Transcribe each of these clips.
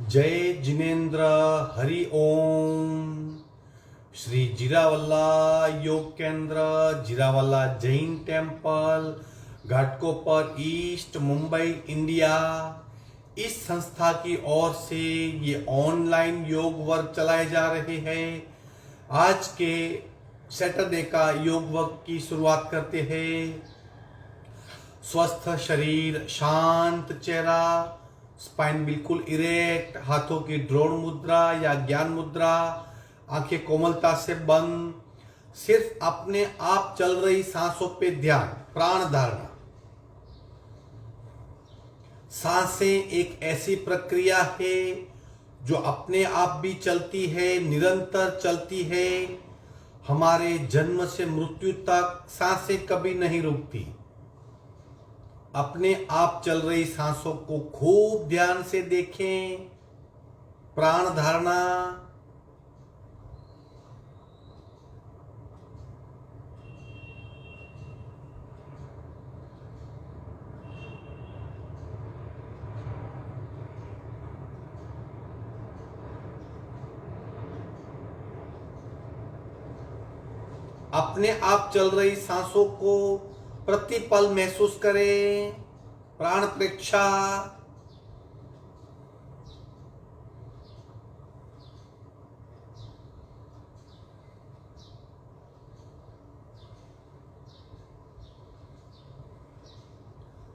जय जिनेन्द्र हरि ओम। श्री जीरावल्ला योग केंद्र, Jirawala Jain temple, Ghatkopar east, Mumbai, India, इस संस्था की ओर से ये ऑनलाइन योग वर्ग चलाए जा रहे हैं। आज के सैटरडे का योग वर्ग की शुरुआत करते हैं। स्वस्थ शरीर, शांत चेहरा, स्पाइन बिल्कुल इरेक्ट, हाथों की द्रोण मुद्रा या ज्ञान मुद्रा, आंखें कोमलता से बंद, सिर्फ अपने आप चल रही सांसों पे ध्यान, प्राण धारणा। सांसें एक ऐसी प्रक्रिया है जो अपने आप भी चलती है, निरंतर चलती है। हमारे जन्म से मृत्यु तक सांसें कभी नहीं रुकती। अपने आप चल रही सांसों को खूब ध्यान से देखें। प्राण धारणा। अपने आप चल रही सांसों को प्रतिपल महसूस करें। प्राण प्रेक्षा।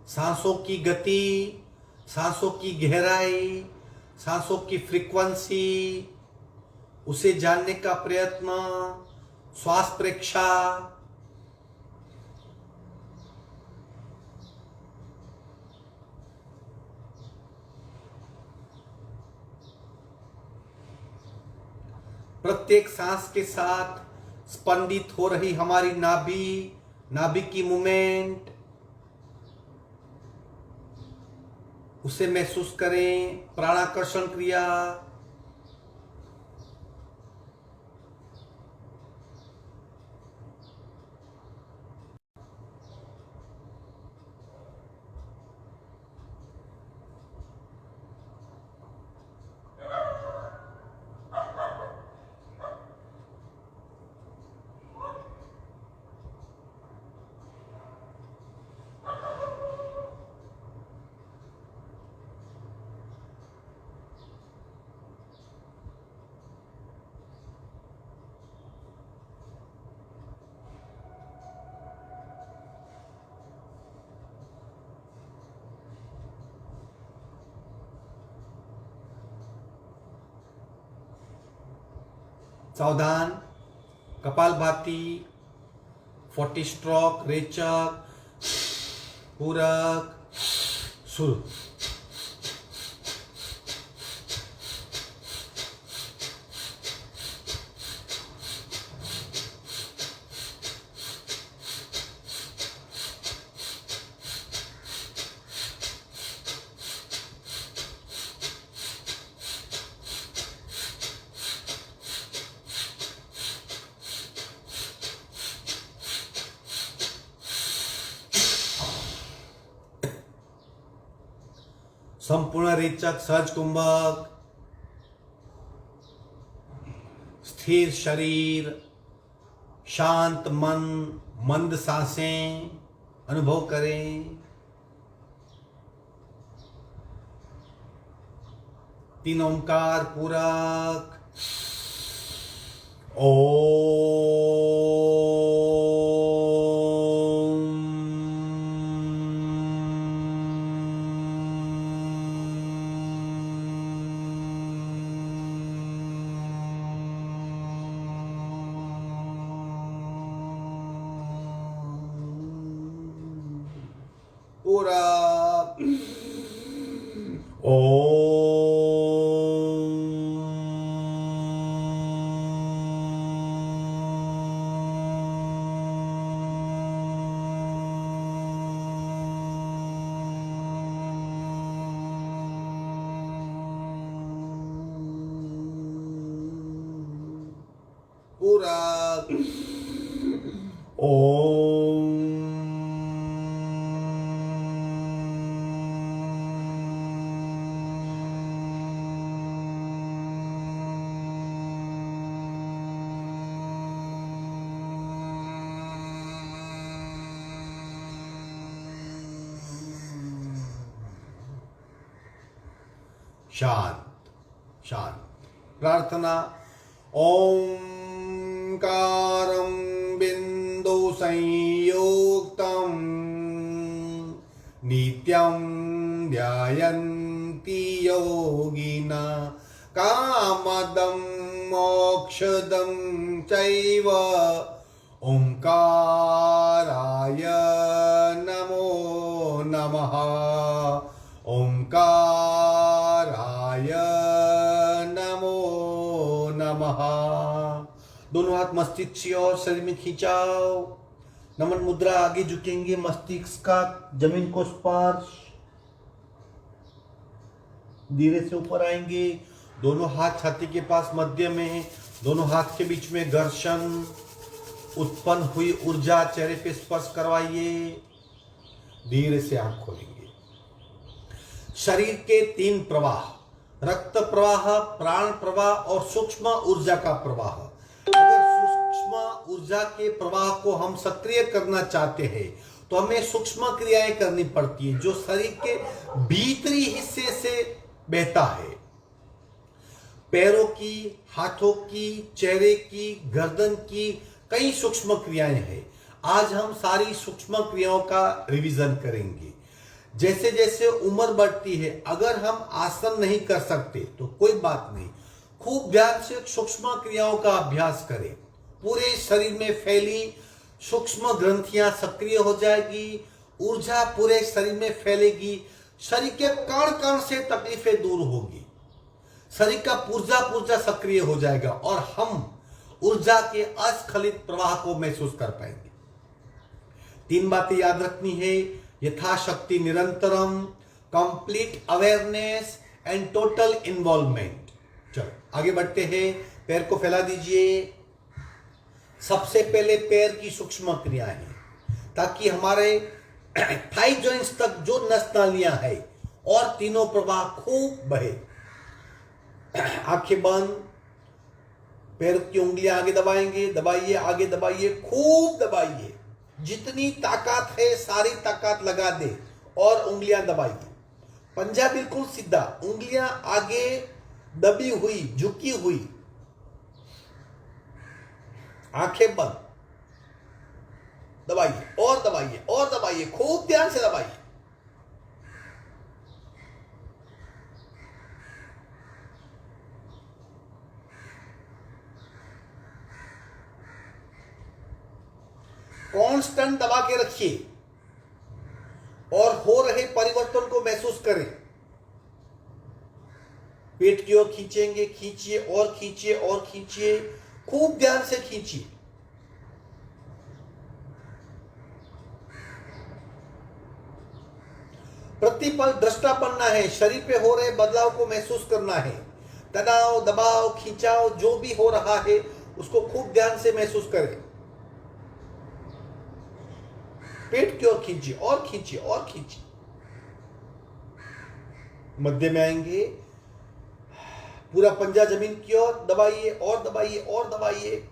सांसों की गति, सांसों की गहराई, सांसों की फ्रीक्वेंसी, उसे जानने का प्रयत्न। श्वास प्रेक्षा। प्रत्येक सांस के साथ स्पंदित हो रही हमारी नाभि, नाभि की मूवमेंट, उसे महसूस करें। प्राणाकर्षण क्रिया। सावधान। कपालभाति, 40 स्ट्रोक, रेचक, पूरक, शुरू। संपूर्ण रेचक, सहज कुंभक, स्थिर शरीर, शांत मन, मंद सांसें अनुभव करें। 3 ओंकार पूरक। पूरक। पूरक। शांत शांत। प्रार्थना। ओंकारं बिंदु संयुक्तं नित्यं ध्यायन्ति योगिना कामदं मोक्षदं चैव ओंकाराय नमो नमः। ओंकाराय नमो नमः। दोनों हाथ मस्तिष्क की ओर शरीर में खिंचाओ। नमन मुद्रा। आगे झुकेंगे, मस्तिष्क का जमीन को स्पर्श। धीरे से ऊपर आएंगे। दोनों हाथ छाती के पास मध्य में, दोनों हाथ के बीच में घर्षण। उत्पन्न हुई ऊर्जा चेहरे पे स्पर्श करवाइए। धीरे से आंख खोलेंगे। शरीर के 3 प्रवाह, रक्त प्रवाह, प्राण प्रवाह और सूक्ष्म ऊर्जा का प्रवाह। अगर सूक्ष्म ऊर्जा के प्रवाह को हम सक्रिय करना चाहते हैं तो हमें सूक्ष्म क्रियाएं करनी पड़ती है जो शरीर के भीतरी हिस्से से बहता है। पैरों की, हाथों की, चेहरे की, गर्दन की कई सूक्ष्म क्रियाएं हैं। आज हम सारी सूक्ष्म क्रियाओं का रिवीजन करेंगे। जैसे जैसे उम्र बढ़ती है, अगर हम आसन नहीं कर सकते तो कोई बात नहीं, खूब ध्यान से सूक्ष्म क्रियाओं का अभ्यास करें। पूरे शरीर में फैली सूक्ष्म ग्रंथियां सक्रिय हो जाएगी, ऊर्जा पूरे शरीर में फैलेगी, शरीर के कण कण से तकलीफें दूर होगी, शरीर का पुर्जा सक्रिय हो जाएगा और हम ऊर्जा के अस्खलित प्रवाह को महसूस कर पाएंगे। 3 बातें याद रखनी है। यथाशक्ति निरंतरम, complete awareness and total involvement. चलो आगे बढ़ते हैं। पैर को फैला दीजिए। सबसे पहले पैर की सूक्ष्म क्रियाएं हैं ताकि हमारे थाई जॉइंट्स तक जो नस नालियां है और तीनों प्रवाह खूब बहे। आंखें बंद। पैर की उंगलियां आगे दबाएंगे, दबाइए, आगे दबाइए, खूब दबाइए। जितनी ताकत है सारी ताकत लगा दे और उंगलियां दबाइए। पंजा बिल्कुल सीधा, उंगलियां आगे दबी हुई, झुकी हुई, आंखें बंद। दबाइए और दबाइए और दबाइए, खूब ध्यान से दबाइए। कांस्टेंट दबा के रखिए और हो रहे परिवर्तन को महसूस करें। पेट की ओर खींचेंगे, खींचिए और खींचिए और खींचिए, खूब ध्यान से खींचिए। प्रतिपल दृष्टा बनना है, शरीर पे हो रहे बदलाव को महसूस करना है। तनाव, दबाव, खिंचाव जो भी हो रहा है उसको खूब ध्यान से महसूस करें। पेट की ओर खींचिए और खींचिए और खींचिए। मध्य में आएंगे, पूरा पंजा जमीन की ओर दबाइए और दबाइए और दबाइए।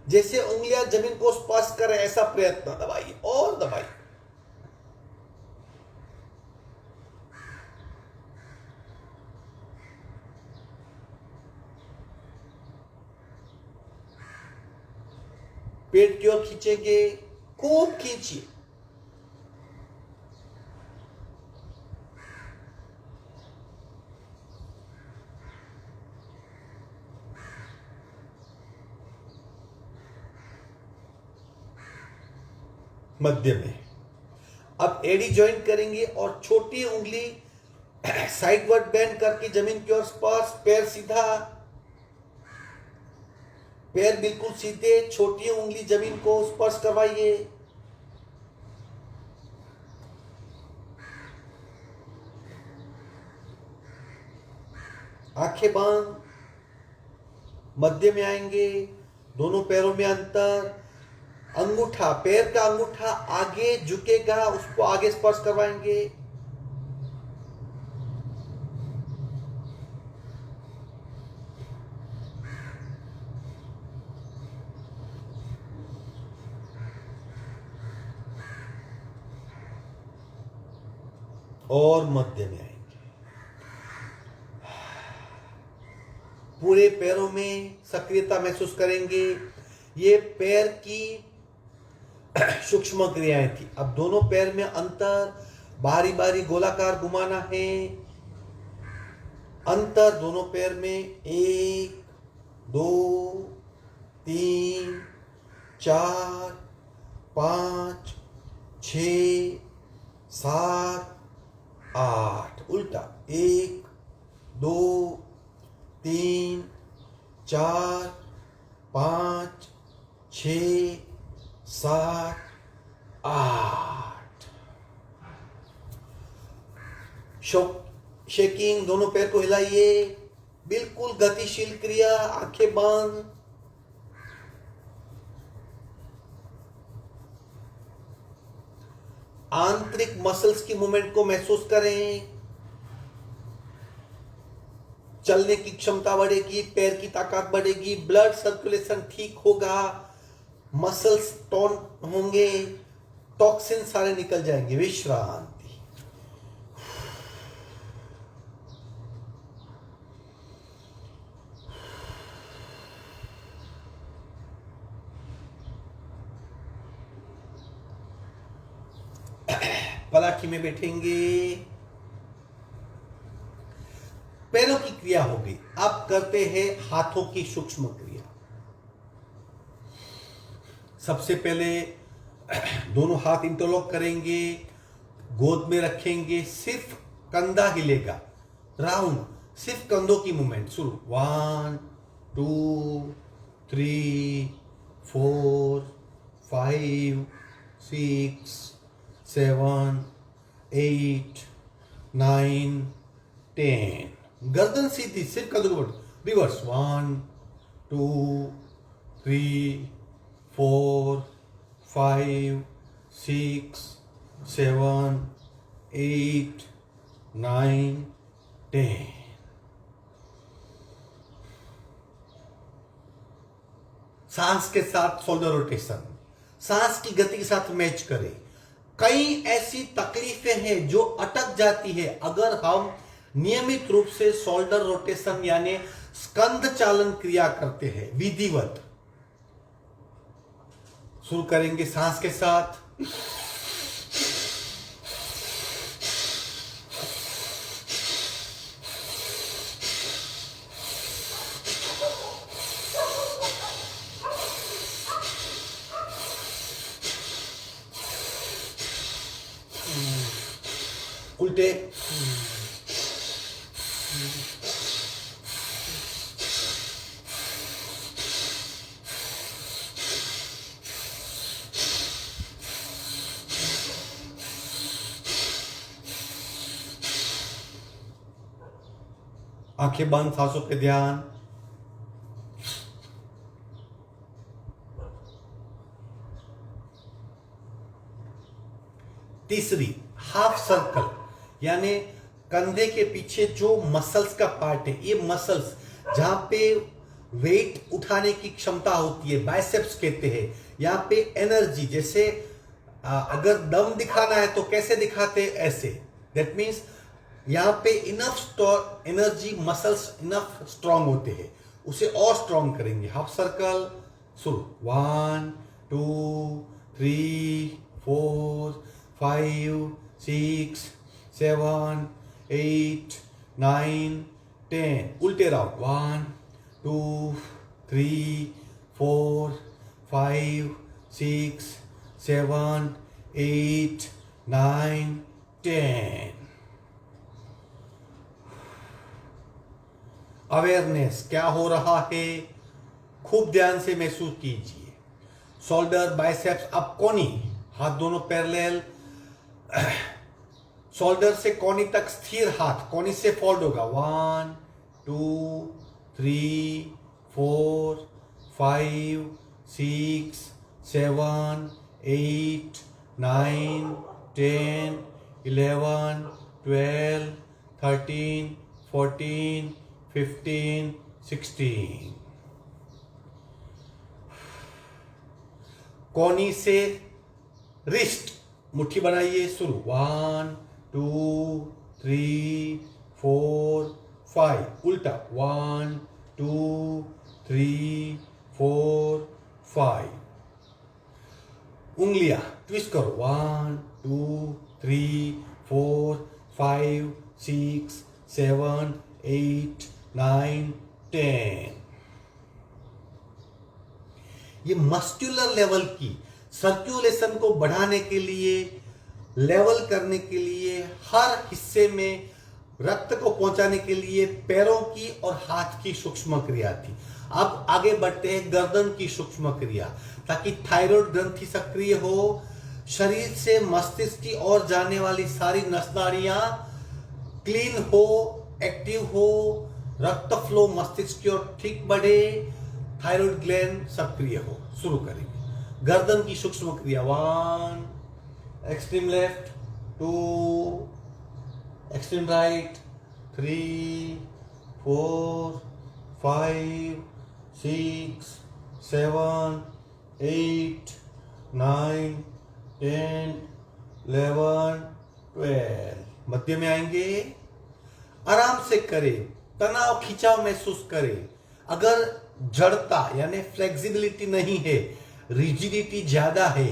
जैसे उंगलियां जमीन को स्पर्श करें ऐसा प्रयत्न, दबाइए और दबाइए। पेट की ओर खींचेंगे, खूब खींचिए। मध्य में अब एडी ज्वाइंट करेंगे और छोटी उंगली साइडवर्ड बेंड करके जमीन की ओर स्पर्श। पैर सीधा, पैर बिल्कुल सीधे, छोटी उंगली जमीन को स्पर्श करवाइए। आंखें बंद। मध्य में आएंगे, दोनों पैरों में अंतर। अंगूठा, पैर का अंगूठा आगे झुकेगा, उसको आगे स्पर्श करवाएंगे। और मध्य में आएंगे। पूरे पैरों में सक्रियता महसूस करेंगे। ये पैर की सूक्ष्म क्रियाएं थी। अब दोनों पैर में अंतर, बारी बारी गोलाकार घुमाना है। अंतर दोनों पैर में 1 2 3 4 5 6 7 8। उल्टा 1 2 3 4 5 6 7 8। शेकिंग, दोनों पैर को हिलाइए, बिल्कुल गतिशील क्रिया, आंखें बंद। आंतरिक मसल्स की मूवमेंट को महसूस करें। चलने की क्षमता बढ़ेगी, पैर की ताकत बढ़ेगी, ब्लड सर्कुलेशन ठीक होगा, मसल्स टोन होंगे, टॉक्सिन सारे निकल जाएंगे। विश्रांति। पलाठी में बैठेंगे। पैरों की क्रिया हो गई। अब करते हैं हाथों की सूक्ष्म क्रिया। सबसे पहले दोनों हाथ इंटरलॉक करेंगे, गोद में रखेंगे, सिर्फ कंधा हिलेगा, राउंड, सिर्फ कंधों की मूवमेंट। शुरू 1 2 3 4 5 6 7 8 9 10। गर्दन सीधी, सिर्फ कंधों को रिवर्स 1 2 3 4 5 6 7 8 9 10। सांस के साथ शोल्डर रोटेशन, सांस की गति के साथ मैच करें। कई ऐसी तकलीफें हैं जो अटक जाती है अगर हम नियमित रूप से शोल्डर रोटेशन यानी स्कंध चालन क्रिया करते हैं विधिवत। शुरू करेंगे सांस के साथ। उल्टे, आंखें बंद, सांसों पे ध्यान। तीसरी हाफ सर्कल, यानी कंधे के पीछे जो मसल्स का पार्ट है, ये मसल्स जहां पे वेट उठाने की क्षमता होती है, बाइसेप्स कहते हैं। यहाँ पे एनर्जी, जैसे अगर दम दिखाना है तो कैसे दिखाते हैं, ऐसे। दैट मीन्स यहाँ पे enough energy, muscles enough strong होते हैं, उसे और स्ट्रांग करेंगे। हाफ सर्कल शुरू 1 2 3 4 5 6 7 8 9 10। उल्टे राउंड 1 2 3 4 5 6 7 8 9 10। अवेयरनेस, क्या हो रहा है खूब ध्यान से महसूस कीजिए। शोल्डर, बाइसेप्स, अब कोनी, हाथ दोनों पैरेलल, शोल्डर से कोनी तक स्थिर हाथ, कोनी से फोल्ड होगा 1 2 3 4 5 6 7 8 9 10 11 12 13 14 15 16। कोनी से रिस्ट, मुट्ठी बनाइए। शुरू 1 2 3 4 5। उल्टा 1 2 3 4 5। उंगलियां ट्विस्ट करो, 1 2 3 4 5 6 7 8 9 10। ये मस्कुलर लेवल की सर्कुलेशन को बढ़ाने के लिए, लेवल करने के लिए, हर हिस्से में रक्त को पहुंचाने के लिए पैरों की और हाथ की सूक्ष्म क्रिया थी। अब आगे बढ़ते हैं गर्दन की सूक्ष्म क्रिया, ताकि थायराइड ग्रंथि सक्रिय हो, शरीर से मस्तिष्क की ओर जाने वाली सारी नस नाड़ियां क्लीन हो, एक्टिव हो, रक्त फ्लो मस्तिष्क की ओर ठीक बढ़े, थायराइड ग्लैंड सक्रिय हो। शुरू करेंगे गर्दन की सूक्ष्म क्रिया। 1 एक्सट्रीम लेफ्ट, 2 एक्सट्रीम राइट, 3 4 5 6 7 8 9 10 11 12। मध्य में आएंगे, आराम से करें, तनाव खिंचाव महसूस करें। अगर जड़ता यानी फ्लेक्सिबिलिटी नहीं है, रिजिडिटी ज्यादा है,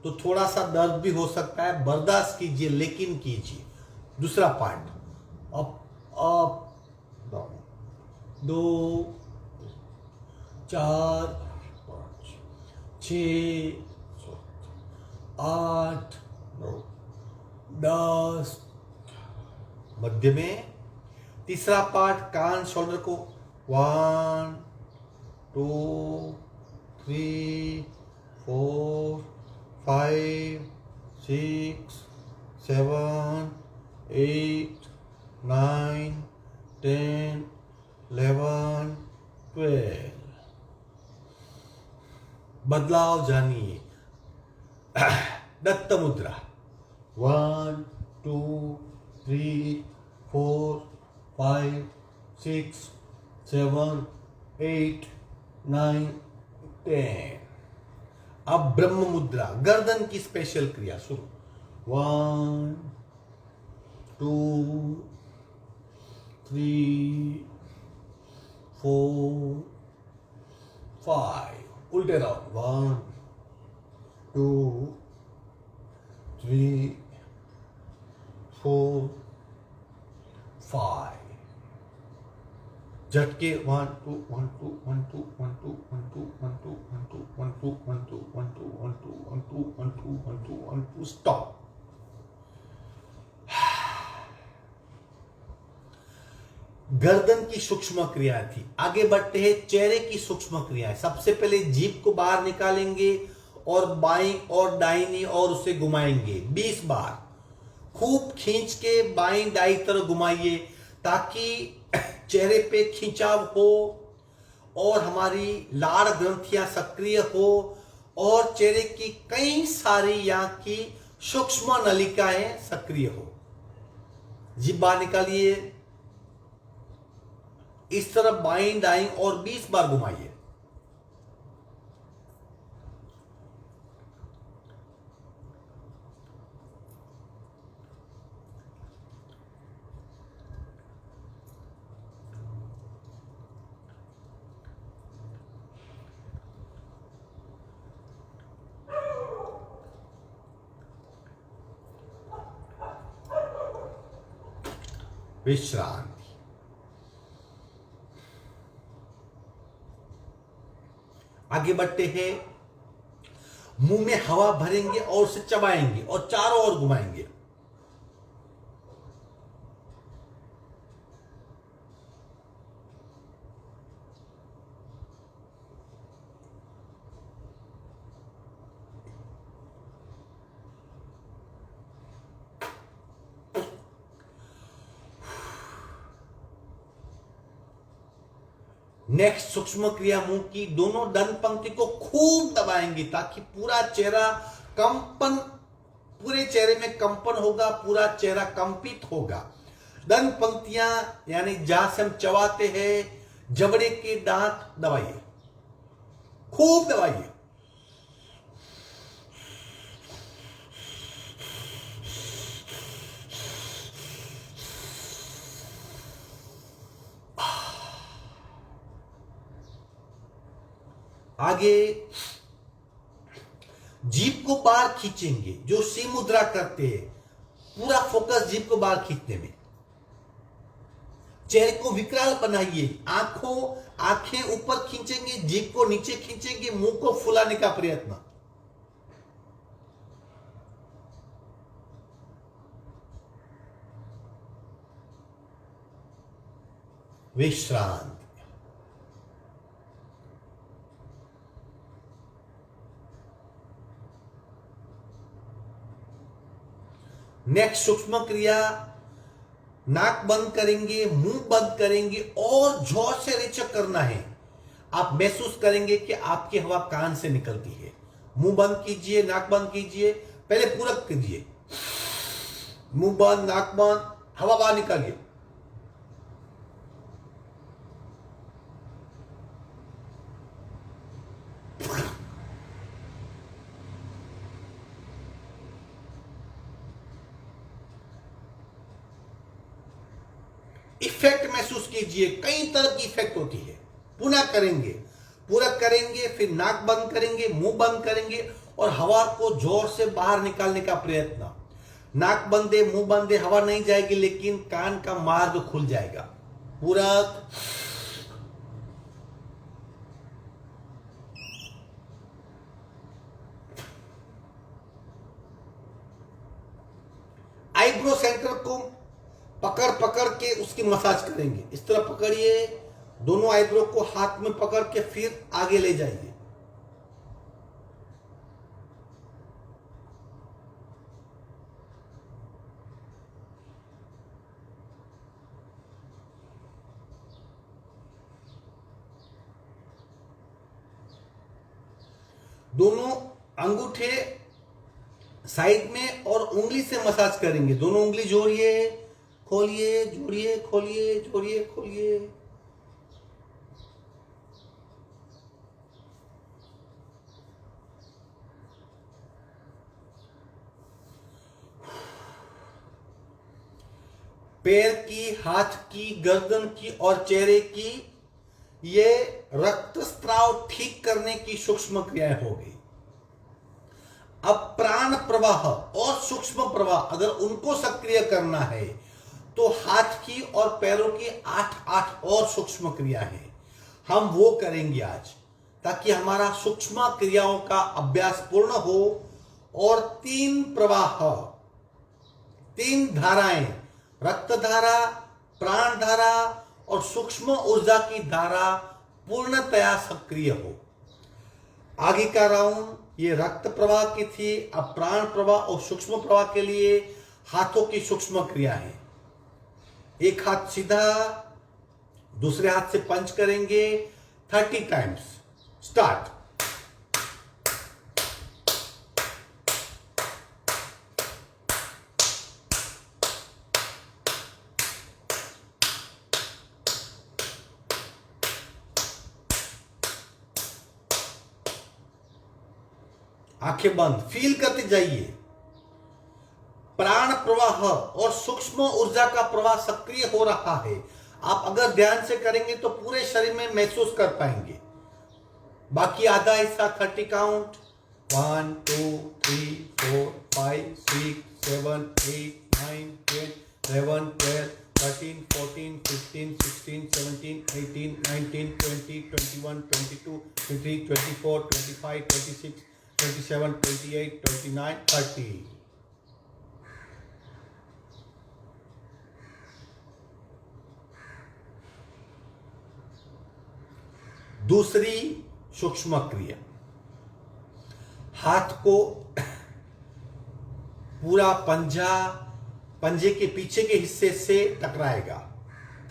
तो थोड़ा सा दर्द भी हो सकता है, बर्दाश्त कीजिए, लेकिन कीजिए। दूसरा पार्ट, अप अप डाउन, 2 4 5 6 8 9 10। मध्य में तीसरा पार्ट, कान शोल्डर को 1 2 3 4 5 6 7 8 9 10 11 12। बदलाव जानिए। दत्त मुद्रा, 1 2 3 4 5 6 7 8 9 10। अब ब्रह्म मुद्रा, गर्दन की स्पेशल क्रिया शुरू। 1 2 3 4 5। उल्टे राउंड, 1 2 3 4 5। झटके, 1 2 1 2 1 2 1 2 1 2 1 2 1 2 1 2 1 2 1 2 1 2 1 2 1 2 1 2 1 2। स्टॉप। गर्दन की सूक्ष्म क्रिया थी। आगे बढ़ते हैं चेहरे की सूक्ष्म क्रियाएं। सबसे पहले जीभ को बाहर निकालेंगे और बाईं और दाहिनी और उसे घुमाएंगे 20 बार। खूब खींच के बाईं दाईं तरफ घुमाइए, ताकि चेहरे पे खिंचाव हो और हमारी लाड़ ग्रंथियां सक्रिय हो और चेहरे की कई सारी यहाँ की सूक्ष्म नलिकाएं सक्रिय हो। जीभ बाहर निकालिए, इस तरफ बाईं दाईं और 20 बार घुमाइए। विश्रांति। आगे बढ़ते हैं, मुंह में हवा भरेंगे और उसे चबाएंगे और चारों ओर घुमाएंगे। नेक्स्ट सूक्ष्म क्रिया, मुंह की दोनों दंत पंक्ति को खूब दबाएंगे, ताकि पूरा चेहरा कंपन, पूरे चेहरे में कंपन होगा, पूरा चेहरा कंपित होगा। दंत पंक्तियां यानी जहां से हम चबाते हैं, जबड़े के दांत दबाइए, खूब दबाइए। आगे जीभ को बाहर खींचेंगे, जो सी मुद्रा करते हैं, पूरा फोकस जीभ को बाहर खींचने में। चेहरे को विकराल बनाइए, आंखें ऊपर खींचेंगे, जीभ को नीचे खींचेंगे, मुंह को फुलाने का प्रयत्न। विश्रांत। नेक्स्ट सूक्ष्म क्रिया, नाक बंद करेंगे, मुंह बंद करेंगे और जोर से रेचक करना है। आप महसूस करेंगे कि आपकी हवा कान से निकलती है। मुंह बंद कीजिए, नाक बंद कीजिए, पहले पूरक कीजिए, मुंह बंद, नाक बंद, हवा बाहर निकालिए। इफेक्ट महसूस कीजिए, कई तरह की इफेक्ट होती है। पुनः करेंगे, पूरक करेंगे, फिर नाक बंद करेंगे, मुंह बंद करेंगे और हवा को जोर से बाहर निकालने का प्रयत्न। नाक बंदे, मुंह बंदे, हवा नहीं जाएगी लेकिन कान का मार्ग खुल जाएगा। पूरक, आईब्रो सेंटर को पकड़ पकड़ के उसकी मसाज करेंगे। इस तरह पकड़िए, दोनों आईब्रो को हाथ में पकड़ के फिर आगे ले जाइए। दोनों अंगूठे साइड में और उंगली से मसाज करेंगे। दोनों उंगली जोड़िए, खोलिए, जोड़िए, खोलिए, जोड़िए, खोलिए। पैर की, हाथ की, गर्दन की और चेहरे की ये रक्तस्राव ठीक करने की सूक्ष्म क्रियाएं हो गई। अब प्राण प्रवाह और सूक्ष्म प्रवाह अगर उनको सक्रिय करना है तो हाथ की और पैरों की 8 और सूक्ष्म क्रिया है। हम वो करेंगे आज, ताकि हमारा सूक्ष्म क्रियाओं का अभ्यास पूर्ण हो और 3 प्रवाह, 3 धाराएं, रक्त धारा, प्राण धारा और सूक्ष्म ऊर्जा की धारा पूर्णतया सक्रिय हो। आगे का राउंड ये रक्त प्रवाह की थी। अब प्राण प्रवाह और सूक्ष्म प्रवाह के लिए हाथों की सूक्ष्म क्रिया है। एक हाथ सीधा, दूसरे हाथ से पंच करेंगे 30 टाइम्स। स्टार्ट। आंखें बंद, फील करते जाइए। प्राण प्रवाह और सूक्ष्म ऊर्जा का प्रवाह सक्रिय हो रहा है। आप अगर ध्यान से करेंगे तो पूरे शरीर में महसूस कर पाएंगे। बाकी आधा हिस्सा 30 काउंट। 1 2 3 4 5 6 7 8 9 10 11 12 13 14 15 16 17 18 19 20 21 22 23 24 25 26 27 28 29 30। दूसरी सूक्ष्म क्रिया, हाथ को पूरा पंजे के पीछे के हिस्से से टकराएगा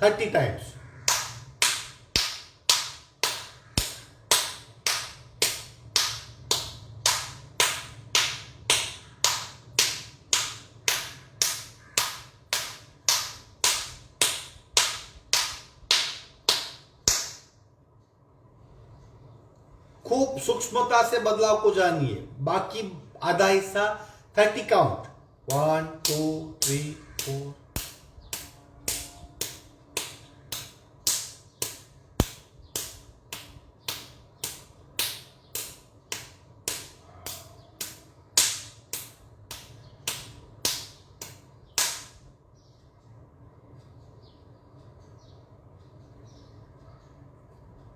30 टाइम्स। खूब सूक्ष्मता से बदलाव को जानिए। बाकी आधा हिस्सा 30 काउंट। 1 2 3 4।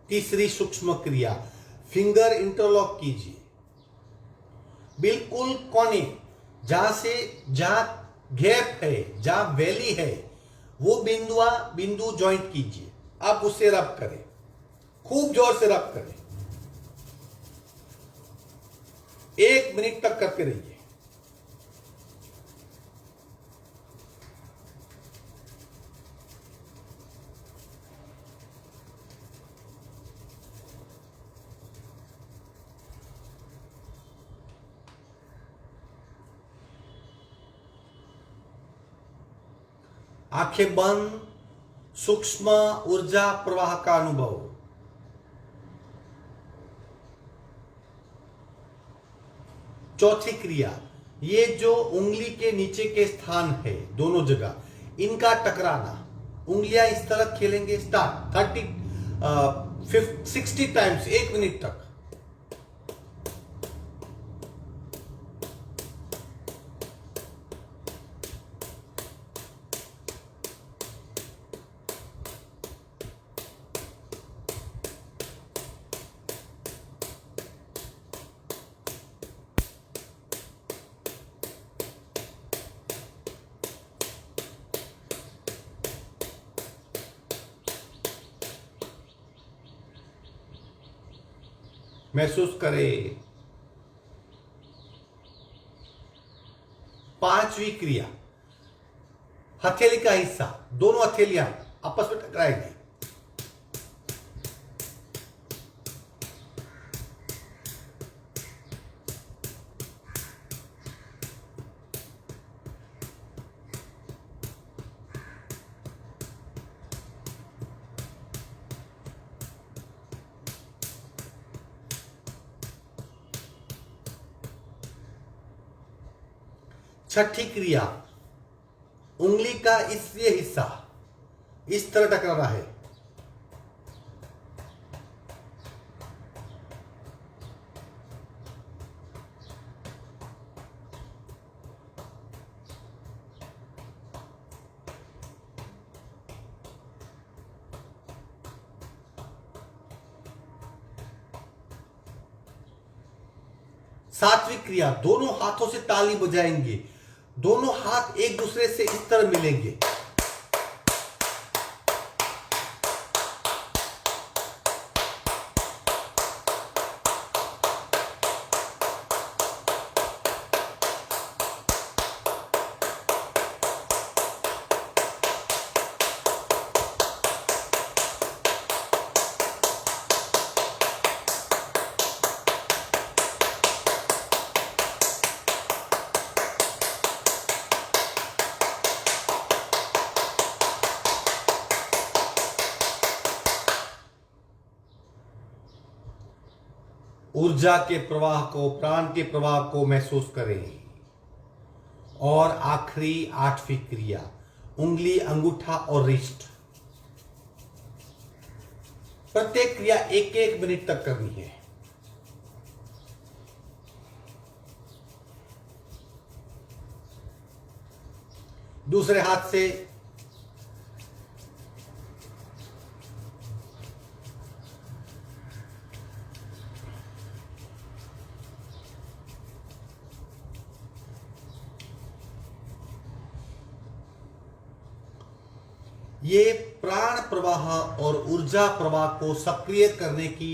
तीसरी सूक्ष्म क्रिया, फिंगर इंटरलॉक कीजिए बिल्कुल कोने, जहां गैप है, जहां वैली है, वो बिंदु ज्वाइंट कीजिए। आप उसे रब करें, खूब जोर से रब करें, 1 मिनट तक करते रहिए। आंखें बंद, सूक्ष्म ऊर्जा प्रवाह का अनुभव। चौथी क्रिया, ये जो उंगली के नीचे के स्थान है, दोनों जगह इनका टकराना, उंगलियां इस तरह खेलेंगे। स्टार्ट 60 टाइम्स, 1 मिनट तक। महसूस करें। पांचवी क्रिया, हथेली का हिस्सा, दोनों हथेलियां आपस में टकराएंगी। छठी क्रिया, उंगली का ये हिस्सा इस तरह टकरा रहा है। सातवीं क्रिया, दोनों हाथों से ताली बजाएंगे, दोनों हाथ एक दूसरे से इस तरह मिलेंगे। ऊर्जा के प्रवाह को, प्राण के प्रवाह को महसूस करें। और आखिरी 8वीं क्रिया, उंगली, अंगूठा और रिस्ट। प्रत्येक क्रिया 1-1 मिनट तक करनी है। दूसरे हाथ से ये प्राण प्रवाह और ऊर्जा प्रवाह को सक्रिय करने की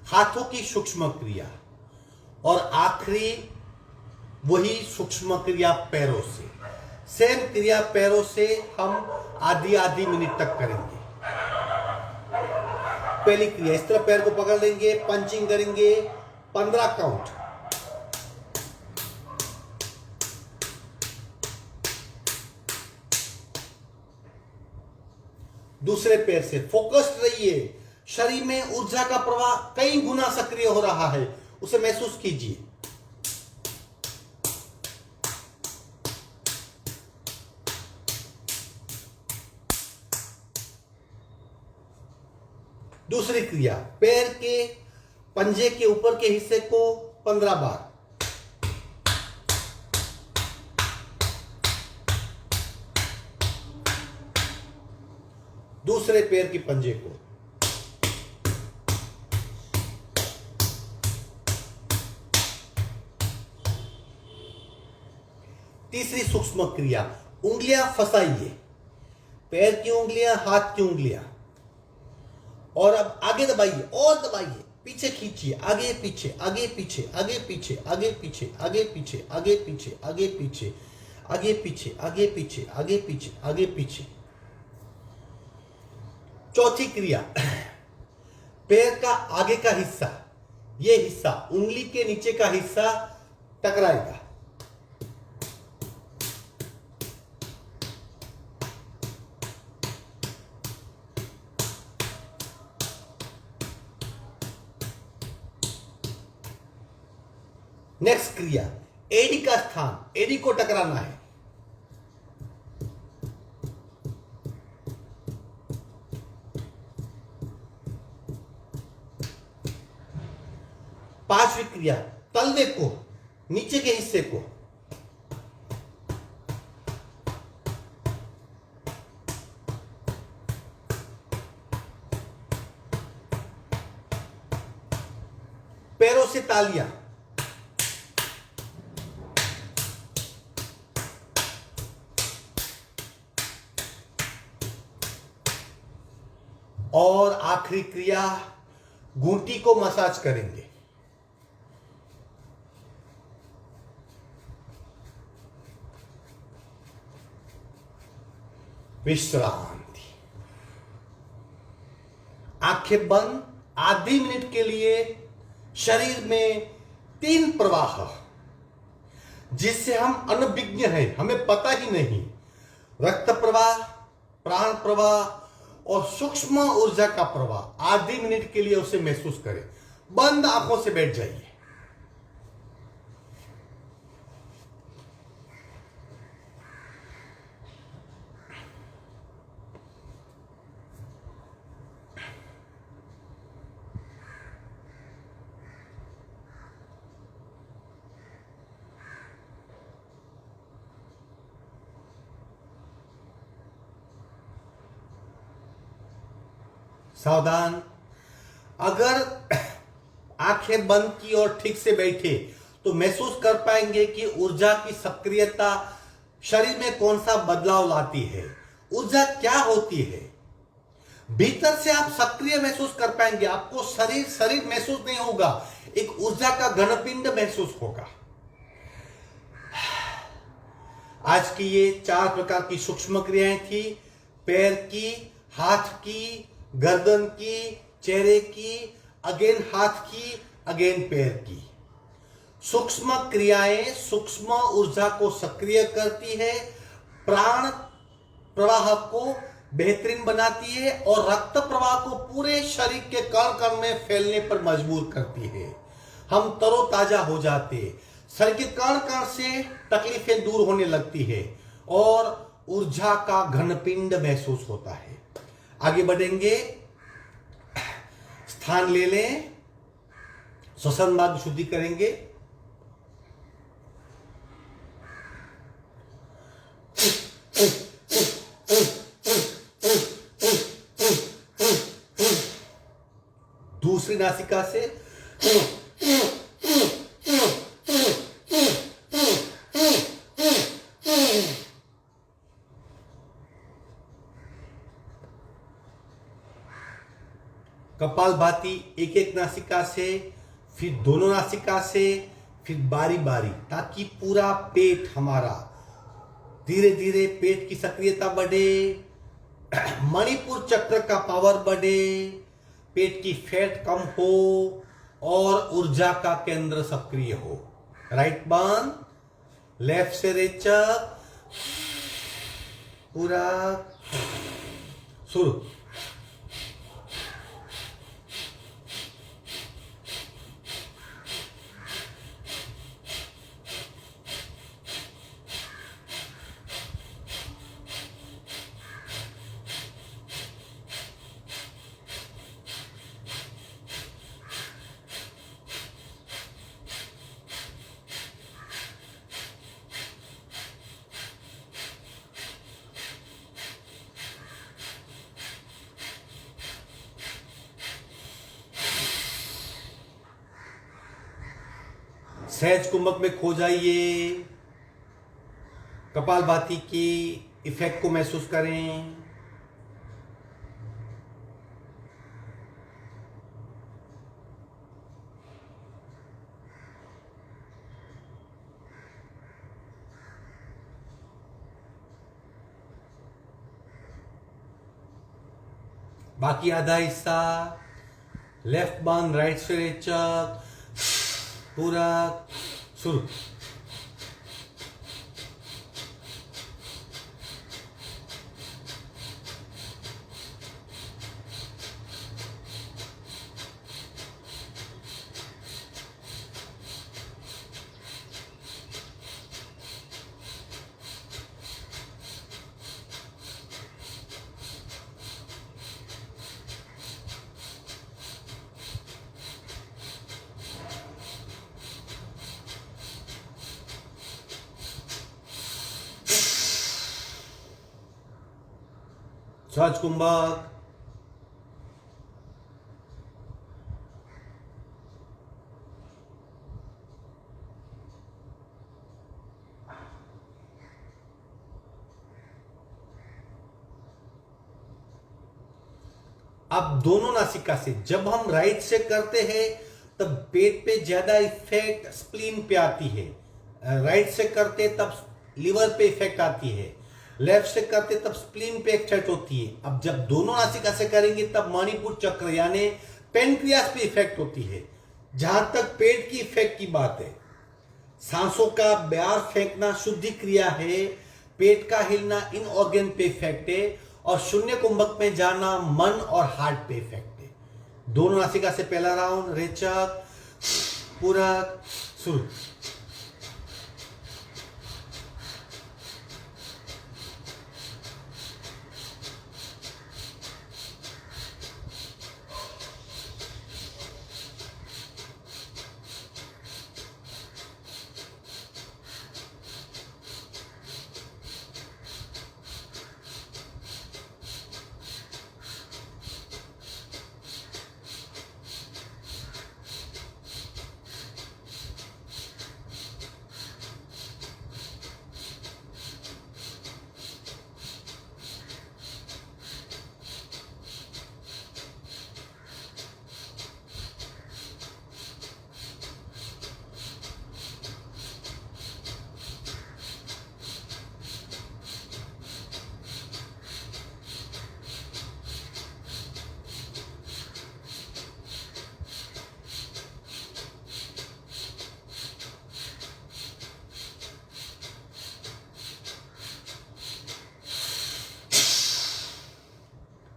हाथों की सूक्ष्म क्रिया। और आखिरी वही सूक्ष्म क्रिया पैरों से। सेम क्रिया पैरों से हम आधी मिनट तक करेंगे। पहली क्रिया, इस तरह पैर को पकड़ लेंगे, पंचिंग करेंगे, 15 काउंट। दूसरे पैर से फोकस्ड रहिए। शरीर में ऊर्जा का प्रवाह कई गुना सक्रिय हो रहा है, उसे महसूस कीजिए। दूसरी क्रिया, पैर के पंजे के ऊपर के हिस्से को 15 बार। दूसरे पैर के पंजे को। तीसरी सूक्ष्म क्रिया, उंगलियां फंसाइए, पैर की उंगलियां, हाथ की उंगलियां, और अब आगे दबाइए और दबाइए, पीछे खींचिए, आगे पीछे, आगे पीछे, आगे पीछे, आगे पीछे, आगे पीछे, आगे पीछे, आगे पीछे, आगे पीछे, आगे पीछे, आगे पीछे, आगे पीछे। चौथी क्रिया, पैर का आगे का हिस्सा, ये हिस्सा उंगली के नीचे का हिस्सा टकराएगा। नेक्स्ट क्रिया, एडी का स्थान, एडी को टकराना है। पांचवी क्रिया, तलवे को, नीचे के हिस्से को। पैरों से तालियां, और आखिरी क्रिया, घूंटी को मसाज करेंगे। विश्रांति। आंखें बंद, आधी मिनट के लिए शरीर में 3 प्रवाह जिससे हम अनभिज्ञ हैं, हमें पता ही नहीं, रक्त प्रवाह, प्राण प्रवाह और सूक्ष्म ऊर्जा का प्रवाह, आधी मिनट के लिए उसे महसूस करें। बंद आंखों से बैठ जाइए। सावधान, अगर आंखें बंद की और ठीक से बैठे तो महसूस कर पाएंगे कि ऊर्जा की सक्रियता शरीर में कौन सा बदलाव लाती है, ऊर्जा क्या होती है। भीतर से आप सक्रिय महसूस कर पाएंगे, आपको शरीर महसूस नहीं होगा, एक ऊर्जा का घनपिंड महसूस होगा। आज की ये 4 प्रकार की सूक्ष्म क्रियाएं थी, पैर की, हाथ की, गर्दन की, चेहरे की, अगेन हाथ की, अगेन पैर की। सूक्ष्म क्रियाएं सूक्ष्म ऊर्जा को सक्रिय करती है, प्राण प्रवाह को बेहतरीन बनाती है और रक्त प्रवाह को पूरे शरीर के कण कण में फैलने पर मजबूर करती है। हम तरोताजा हो जाते, शरीर के कण कण से तकलीफें दूर होने लगती है और ऊर्जा का घनपिंड महसूस होता है। आगे बढ़ेंगे, स्थान ले लें, श्वसन मार्ग शुद्धि करेंगे। दूसरी नासिका से कपालभाति, एक एक नासिका से, फिर दोनों नासिका से, फिर बारी बारी, ताकि पूरा पेट हमारा धीरे धीरे पेट की सक्रियता बढ़े, मणिपुर चक्र का पावर बढ़े, पेट की फैट कम हो और ऊर्जा का केंद्र सक्रिय हो। राइट बंद, लेफ्ट से रेचक, पूरा शुरू। सहज कुंभक में खो जाइए। कपालभाति की इफेक्ट को महसूस करें। बाकी आधा हिस्सा लेफ्ट बांध राइट से रेचक पूरा शुरू। सहज कुंभक। अब दोनों नासिका से जब हम राइट से करते हैं तब पेट पे ज्यादा इफेक्ट स्प्लीन पे आती है, राइट से करते तब लिवर पे इफेक्ट आती है, लेफ्ट से करते तब स्प्लीन पे इफेक्ट होती है। अब जब दोनों नासिका से करेंगे तब मणिपुर चक्र यानी पेनक्रियास पे इफेक्ट होती है। जहां तक पेट की इफेक्ट की बात है, सांसों का बाहर फेंकना शुद्धि क्रिया है, पेट का हिलना इन ऑर्गन पे इफेक्ट है, और शून्य कुंभक में जाना मन और हार्ट पे इफेक्ट है। दोनों नासिका से पहला राउंड रेचक पूरक शुरू।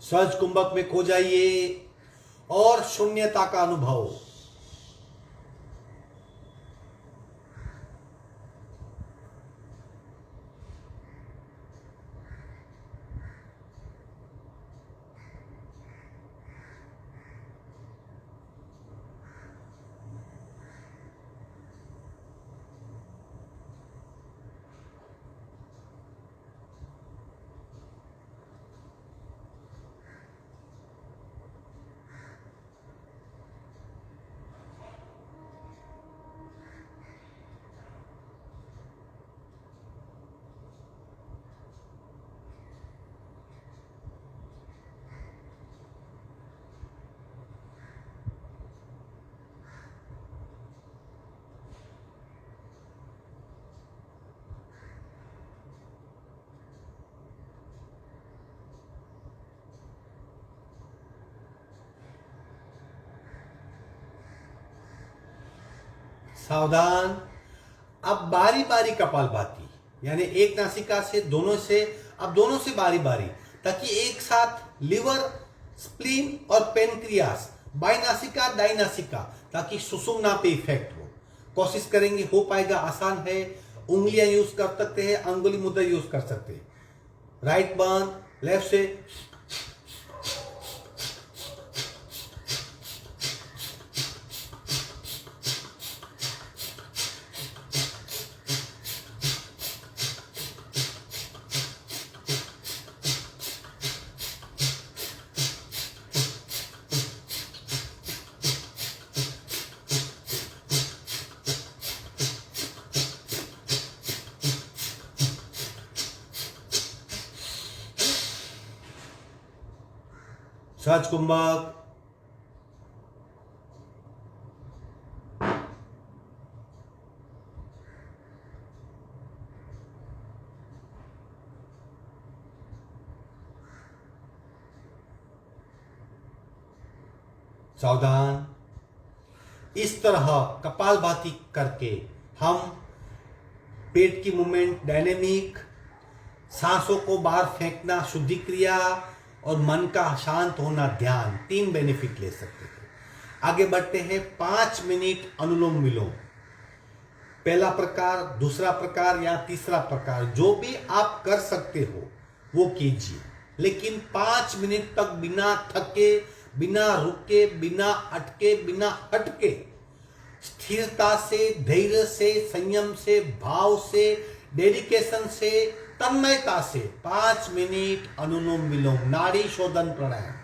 सहज कुंभक में खो जाइए और शून्यता का अनुभव। सावधान। अब बारी बारी कपालभाति यानी एक नासिका से दोनों से, अब दोनों से बारी बारी, ताकि एक साथ लिवर, स्प्लीन और पेनक्रियास, बाई नासिका दाई नासिका, ताकि सुषुम्ना पे इफेक्ट हो। कोशिश करेंगे, हो पाएगा, आसान है। उंगलियां यूज कर सकते हैं, अंगुली मुद्रा यूज कर सकते हैं। राइट बांध, लेफ्ट से सहज कुंभक, सावधान। इस तरह कपालभाति करके हम पेट की मूवमेंट डायनेमिक, सांसों को बाहर फेंकना शुद्धि क्रिया और मन का शांत होना ध्यान, 3 बेनिफिट ले सकते हैं। आगे बढ़ते हैं। 5 मिनट अनुलोम विलोम, पहला प्रकार, दूसरा प्रकार या तीसरा प्रकार, जो भी आप कर सकते हो वो कीजिए, लेकिन 5 मिनट तक बिना थके, बिना रुके, बिना अटके, बिना हटके, स्थिरता से, धैर्य से, संयम से, भाव से, डेडिकेशन से, तन्मयता से 5 मिनट अनुलोम विलोम, नाड़ी शोधन प्राणायाम।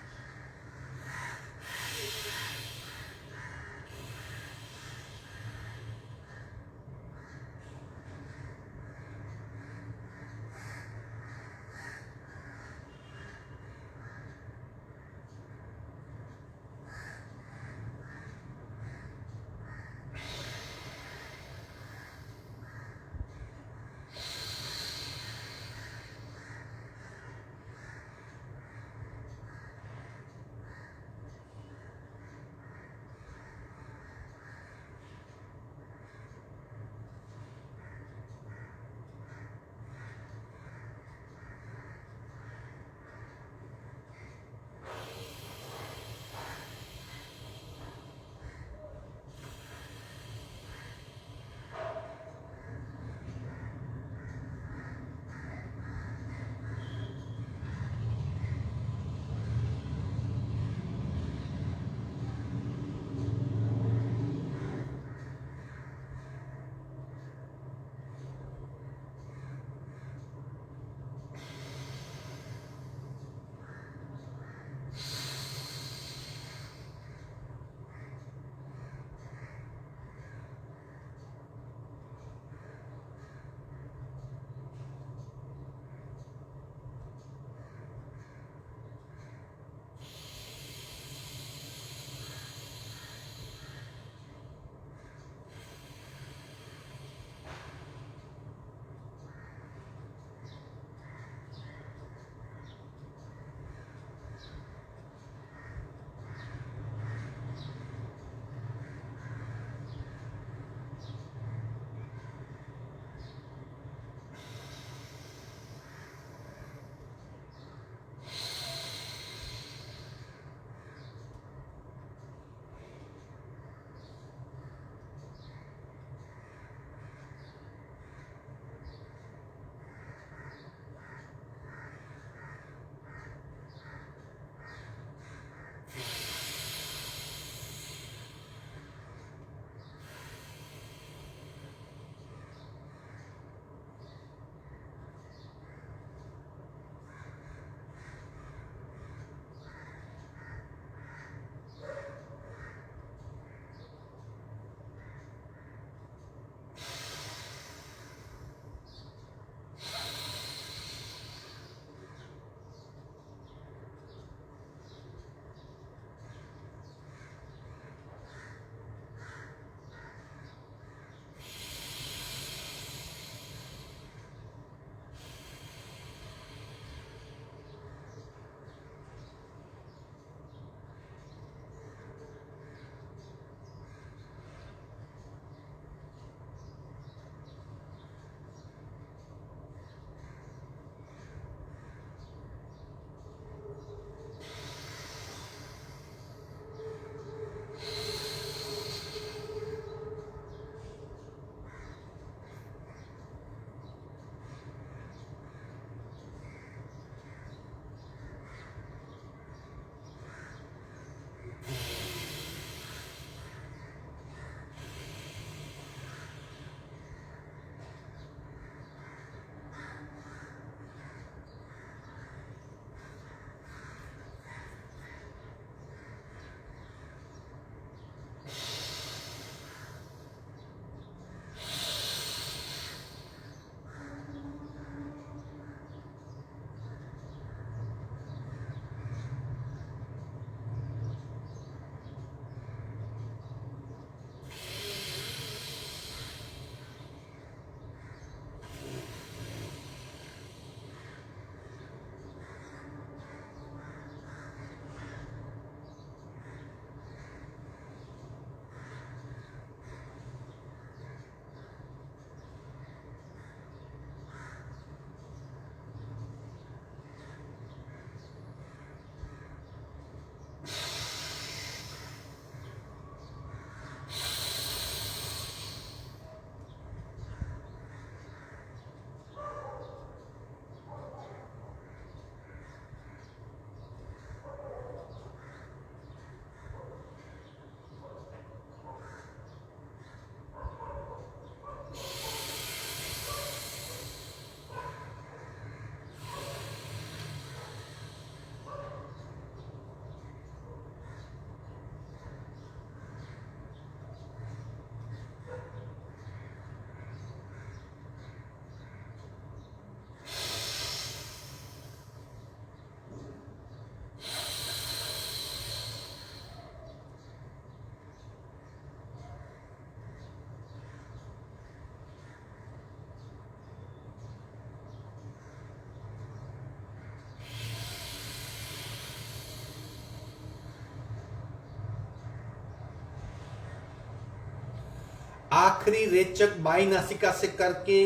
आखिरी रेचक बाई नासिका से करके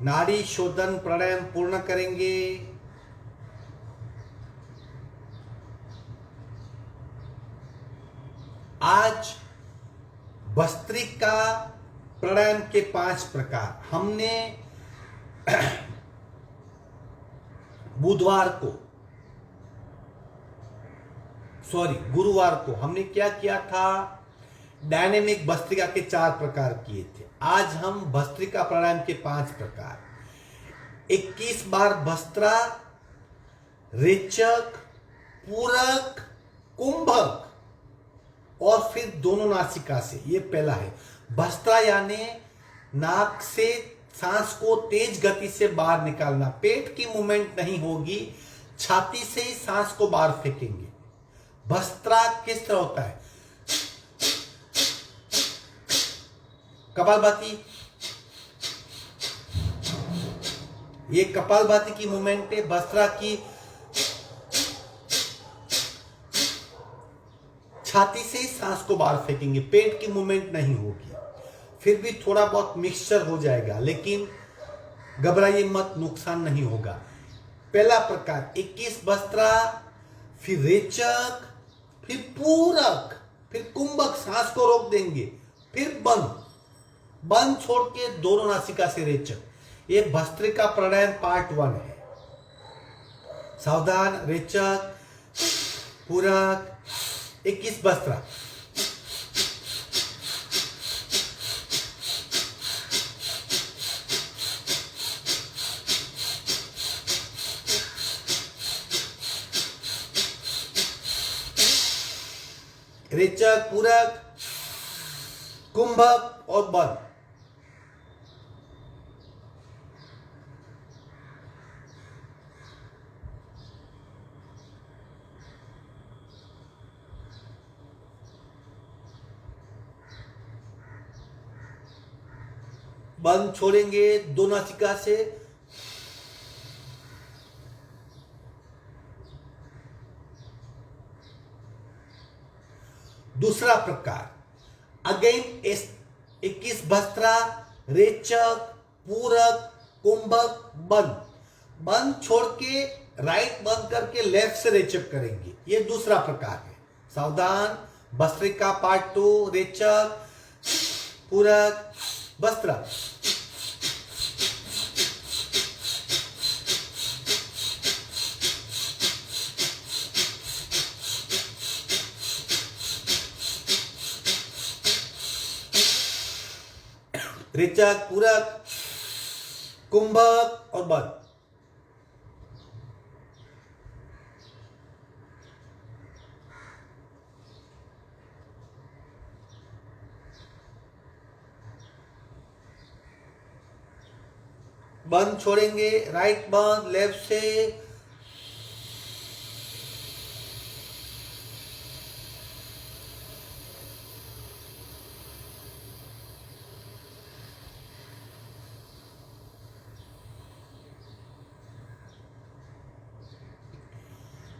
नाड़ी शोधन प्राणायाम पूर्ण करेंगे। आज भस्त्रिका प्राणायाम के 5 प्रकार हमने गुरुवार को हमने क्या किया था, डायनेमिक भस्त्रिका के 4 प्रकार किए थे। आज हम भस्त्रिका प्राणायाम के 5 प्रकार, 21 बार भस्त्रा, रेचक, पूरक, कुंभक और फिर दोनों नासिका से। ये पहला है भस्त्रा, यानी नाक से सांस को तेज गति से बाहर निकालना, पेट की मूवमेंट नहीं होगी, छाती से ही सांस को बाहर फेंकेंगे। भस्त्रा किस तरह होता है, कपालभाति, ये कपालभाति की मूवमेंट है। भस्त्रा की छाती से ही सांस को बाहर फेंकेंगे, पेट की मूवमेंट नहीं होगी। फिर भी थोड़ा बहुत मिक्सचर हो जाएगा, लेकिन घबराइए मत, नुकसान नहीं होगा। पहला प्रकार 21 भस्त्रा, फिर रेचक, फिर पूरक, फिर कुंभक, सांस को रोक देंगे, फिर बंद छोड़ के दोनों नासिका से रेचक। ये भस्त्रिका प्राणायाम पार्ट 1 है। सावधान, रेचक, पूरक, 21 भस्त्रा। रेचक, पूरक, कुंभक और बंद। बंद छोड़ेंगे दो नासिका से। दूसरा प्रकार अगेन 21 भस्त्रा, रेचक, पूरक, कुंभक, बंद छोड़ के राइट बंद करके लेफ्ट से रेचक करेंगे। ये दूसरा प्रकार है। सावधान, भस्त्रिका पार्ट 2, रेचक, पूरक, भस्त्रा। रेचक, पूरक, कुंभक और बंद। बंद छोड़ेंगे, राइट बंद, लेफ्ट से।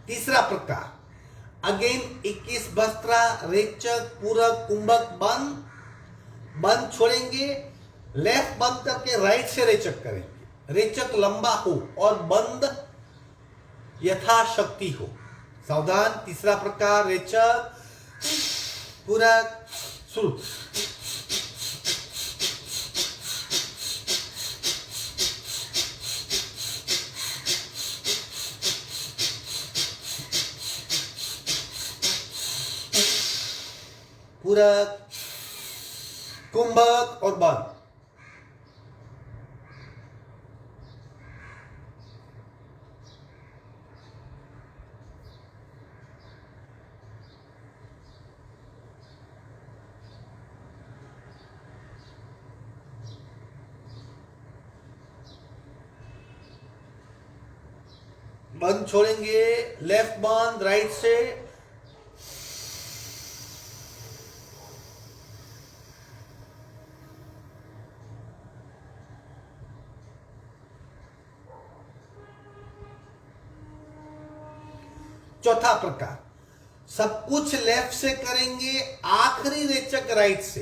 तीसरा प्रकार अगेन 21 भस्त्रा, रेचक, पूरक, कुंभक, बंद छोड़ेंगे, लेफ्ट बंद करके राइट से रेचक करेंगे। रेचक लंबा हो और बंद यथाशक्ति हो। सावधान, तीसरा प्रकार रेचक, पूरक, शुरू। पूरक, कुंभक और बंद। बंद छोड़ेंगे, लेफ्ट बंद, राइट से। चौथा प्रकार सब कुछ लेफ्ट से करेंगे, आखिरी रेचक राइट से।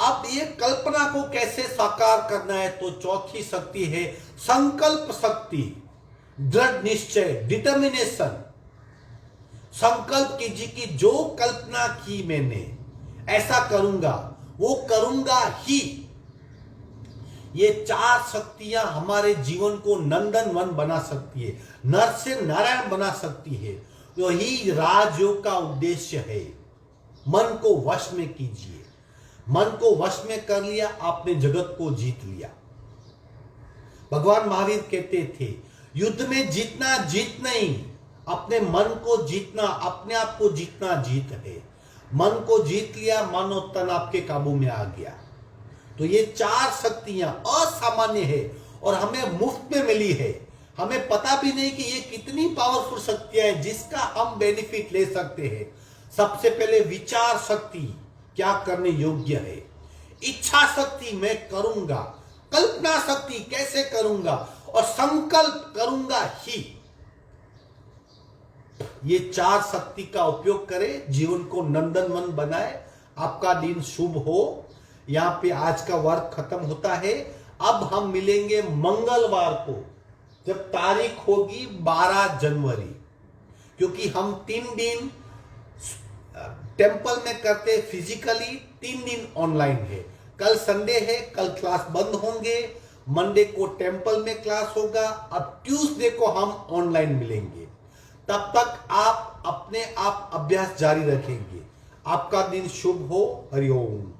अब ये कल्पना को कैसे साकार करना है, तो चौथी शक्ति है संकल्प शक्ति, दृढ़ निश्चय, डिटर्मिनेशन। संकल्प कीजिए कि जो कल्पना की मैंने ऐसा करूंगा, वो करूंगा ही। ये चार शक्तियां हमारे जीवन को नंदनवन बना सकती है, नर से नारायण बना सकती है। यही राजयोग का उद्देश्य है। मन को वश में कीजिए। मन को वश में कर लिया, आपने जगत को जीत लिया। भगवान महावीर कहते थे, युद्ध में जीतना जीत नहीं, अपने मन को जीतना, अपने आप को जीतना जीत है। मन को जीत लिया, मन और तन आपके काबू में आ गया। तो ये चार शक्तियां असामान्य है और हमें मुफ्त में मिली है। हमें पता भी नहीं कि ये कितनी पावरफुल शक्तियां हैं जिसका हम बेनिफिट ले सकते हैं। सबसे पहले विचार शक्ति, क्या करने योग्य है। इच्छा शक्ति, मैं करूंगा। कल्पना शक्ति, कैसे करूंगा। और संकल्प, करूंगा ही। ये चार शक्ति का उपयोग करें, जीवन को नंदनवन बनाए। आपका दिन शुभ हो। यहां पे आज का वर्क खत्म होता है। अब हम मिलेंगे मंगलवार को, जब तारीख होगी 12 जनवरी, क्योंकि हम 3 दिन टेंपल में करते फिजिकली, 3 दिन ऑनलाइन है। कल संडे है, कल क्लास बंद होंगे। मंडे को टेंपल में क्लास होगा। अब ट्यूसडे को हम ऑनलाइन मिलेंगे। तब तक आप अपने आप अभ्यास जारी रखेंगे। आपका दिन शुभ हो। हरि ओम।